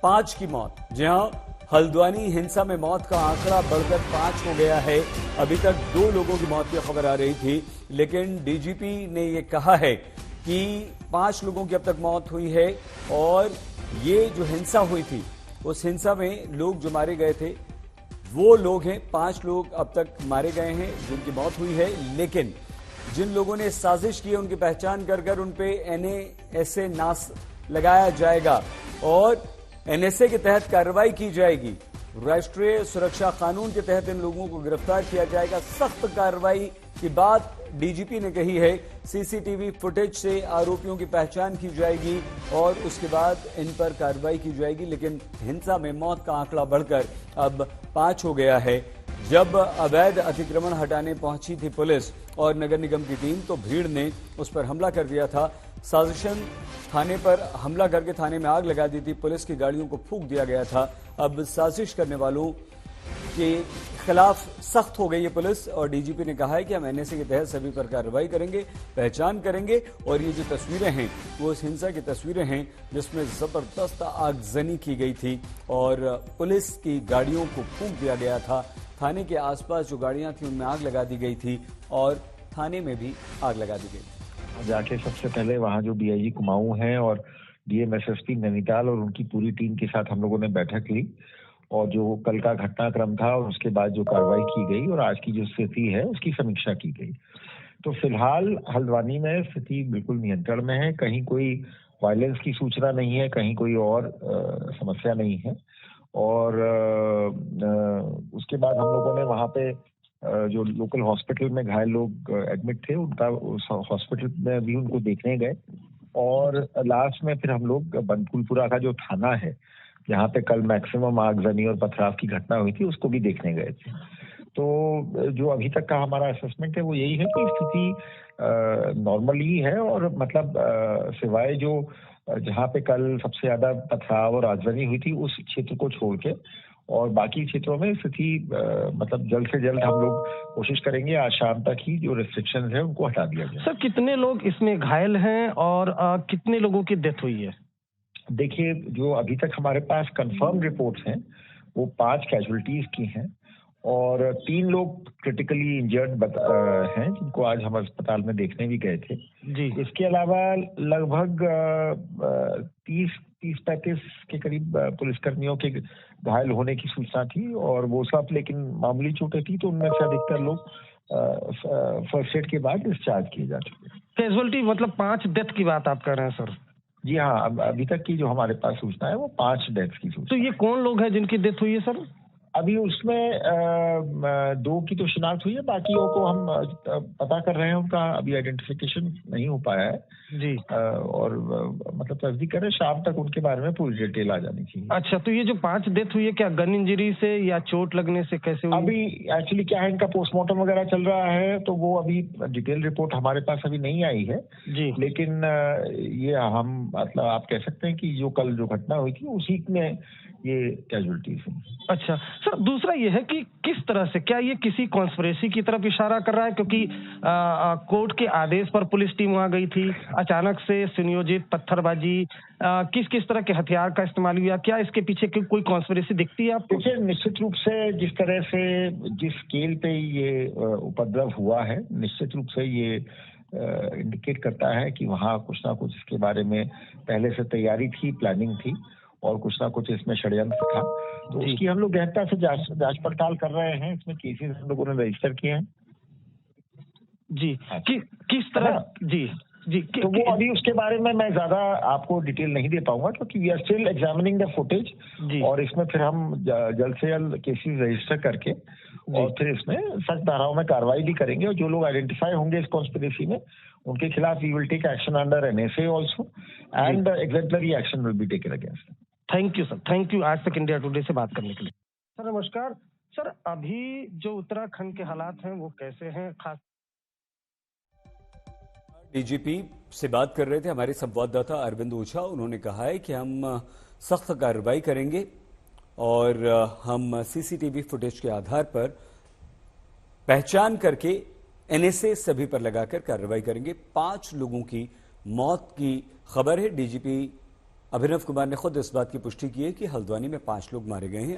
5 की मौत। जी हां, हल्द्वानी हिंसा में मौत का आंकड़ा बढ़कर 5 हो गया है। अभी तक 2 लोगों की मौत की खबर आ रही थी, लेकिन डीजीपी ने यह कहा है कि 5 लोगों की अब तक मौत हुई है। और ये जो हिंसा हुई थी, उस हिंसा में लोग जो मारे गए थे वो लोग हैं। 5 लोग अब तक मारे गए हैं जिनकी मौत हुई है, लेकिन जिन लोगों ने साजिश की है उनकी पहचान कर उन पे एनएसए नास लगाया जाएगा और एनएसए के तहत कार्रवाई की जाएगी। राष्ट्रीय सुरक्षा कानून के तहत इन लोगों को गिरफ्तार किया जाएगा। सख्त कार्रवाई की बात डीजीपी ने कही है। सीसीटीवी फुटेज से आरोपियों की पहचान की जाएगी और उसके बाद इन पर कार्रवाई की जाएगी। लेकिन हिंसा में मौत का आंकड़ा बढ़कर अब 5 हो गया है। जब अवैध अतिक्रमण हटाने पहुंची थी पुलिस और नगर निगम की टीम, तो भीड़ ने उस पर हमला कर दिया था। साजिशन थाने पर हमला करके थाने में आग लगा दी थी। पुलिस की गाड़ियों को फूंक दिया गया था। अब साजिश करने वालों के खिलाफ सख्त हो गई है पुलिस और डीजीपी ने कहा है कि हम एनएसए के तहत सभी पर कार्रवाई करेंगे, पहचान करेंगे। और ये जो तस्वीरें हैं वो उस हिंसा की तस्वीरें हैं जिसमें जबरदस्त आगजनी की गई थी और पुलिस की गाड़ियों को फूंक दिया गया था। थाने के आसपास जो गाड़ियां थी उनमें आग लगा दी गई थी और थाने में भी आग लगा दी गई थी। जाके सबसे पहले वहां जो डीआईजी कुमाऊं हैं और डीएम एसएसपी नैनीताल और उनकी पूरी टीम के साथ हम लोगों ने बैठक ली और जो कल का घटनाक्रम था और उसके बाद जो कार्रवाई की गई और आज की जो स्थिति है उसकी समीक्षा की गई। तो फिलहाल हल्द्वानी में स्थिति बिल्कुल नियंत्रण में है। कहीं कोई वायलेंस की सूचना नहीं है, कहीं कोई और समस्या नहीं है। और उसके बाद हम लोगों ने वहां पे जो लोकल हॉस्पिटल में घायल लोग एडमिट थे उनका उस हॉस्पिटल में भी उनको देखने गए। और लास्ट में फिर हम लोग बनफूलपुरा का जो थाना है जहाँ पे कल मैक्सिमम आगजनी और पथराव की घटना हुई थी उसको भी देखने गए थे। तो जो अभी तक का हमारा असेसमेंट है वो यही है कि स्थिति नॉर्मली है और मतलब सिवाय जो जहाँ पे कल सबसे ज्यादा पथराव और आगजनी हुई थी उस क्षेत्र को छोड़ के और बाकी क्षेत्रों में स्थिति मतलब जल्द से जल्द हम लोग कोशिश करेंगे आज शाम तक ही जो रिस्ट्रिक्शंस है उनको हटा दिया जाए। सर, कितने लोग इसमें घायल हैं और कितने लोगों की डेथ हुई है? देखिए, जो अभी तक हमारे पास कंफर्म रिपोर्ट्स हैं वो 5 कैजुअलिटीज की हैं और 3 लोग क्रिटिकली इंजर्ड हैं जिनको आज हम अस्पताल में देखने भी गए थे जी। इसके अलावा लगभग 30-35 के करीब पुलिसकर्मियों के घायल होने की सूचना थी और वो सब लेकिन मामूली चोटें थी। तो उनमें से अधिकतर लोग फर्स्ट एड के बाद डिस्चार्ज किए जा चुके। कैजुअलिटी मतलब 5 डेथ की बात आप कर रहे हैं सर? जी हाँ, अभी तक की जो हमारे पास सूचना है वो 5 डेथ्स की सूचना। तो ये कौन लोग हैं जिनकी डेथ हुई है सर? अभी उसमें 2 की तो शिनाख्त हुई है, बाकियों को हम पता कर रहे हैं। उनका अभी आइडेंटिफिकेशन नहीं हो पाया है जी। और मतलब तस्दीक कर रहे हैं, शाम तक उनके बारे में पूरी डिटेल आ जानी चाहिए। अच्छा, तो ये जो 5 डेथ हुई है क्या गन इंजरी से या चोट लगने से कैसे हुई? अभी एक्चुअली क्या है, इनका पोस्टमार्टम वगैरह चल रहा है तो वो अभी डिटेल रिपोर्ट हमारे पास अभी नहीं आई है जी। लेकिन ये हम मतलब आप कह सकते हैं कि जो कल जो घटना हुई थी उसी में ये कैजुअलिटीज हैं। अच्छा सर, दूसरा ये है कि किस तरह से क्या ये किसी कॉन्स्पिरेसी की तरफ इशारा कर रहा है? क्योंकि कोर्ट के आदेश पर पुलिस टीम वहां गई थी, अचानक से सुनियोजित पत्थरबाजी, किस तरह के हथियार का इस्तेमाल हुआ? क्या इसके पीछे कोई कॉन्स्पिरेसी दिखती है आपको? देखिए, निश्चित रूप से जिस तरह से जिस स्केल पे ये उपद्रव हुआ है, निश्चित रूप से ये इंडिकेट करता है कि वहाँ कुछ ना कुछ इसके बारे में पहले से तैयारी थी, प्लानिंग थी और कुछ ना कुछ इसमें षड्यंत्र था। तो उसकी हम लोग गहनता से जांच पड़ताल कर रहे हैं। इसमें केसेस हम लोगों ने रजिस्टर किए हैं जी। किस तरह जी जी तो वो अभी उसके बारे में मैं ज्यादा आपको डिटेल नहीं दे पाऊंगा क्योंकि we are still examining the footage और इसमें फिर हम जल्द से जल्द केसेस रजिस्टर करके और फिर इसमें सख्त धाराओं में कार्रवाई भी करेंगे और जो लोग आइडेंटिफाई होंगे इस कॉन्स्पिरेसी में उनके खिलाफ we will take action under NSA also and exemplary action will be taken against. Thank you sir, thank you आज तक इंडिया टुडे से बात करने के लिए। सर नमस्कार। सर, अभी जो उत्तराखंड के हालात हैं वो कैसे हैं? खास डीजीपी से बात कर रहे थे हमारे संवाददाता अरविंद ओझा। उन्होंने कहा है कि हम सख्त कार्रवाई करेंगे और हम सीसीटीवी फुटेज के आधार पर पहचान करके एनएसए सभी पर लगाकर कार्रवाई करेंगे। 5 लोगों की मौत की खबर है। डीजीपी अभिनव कुमार ने खुद इस बात की पुष्टि की है कि हल्द्वानी में 5 लोग मारे गए हैं।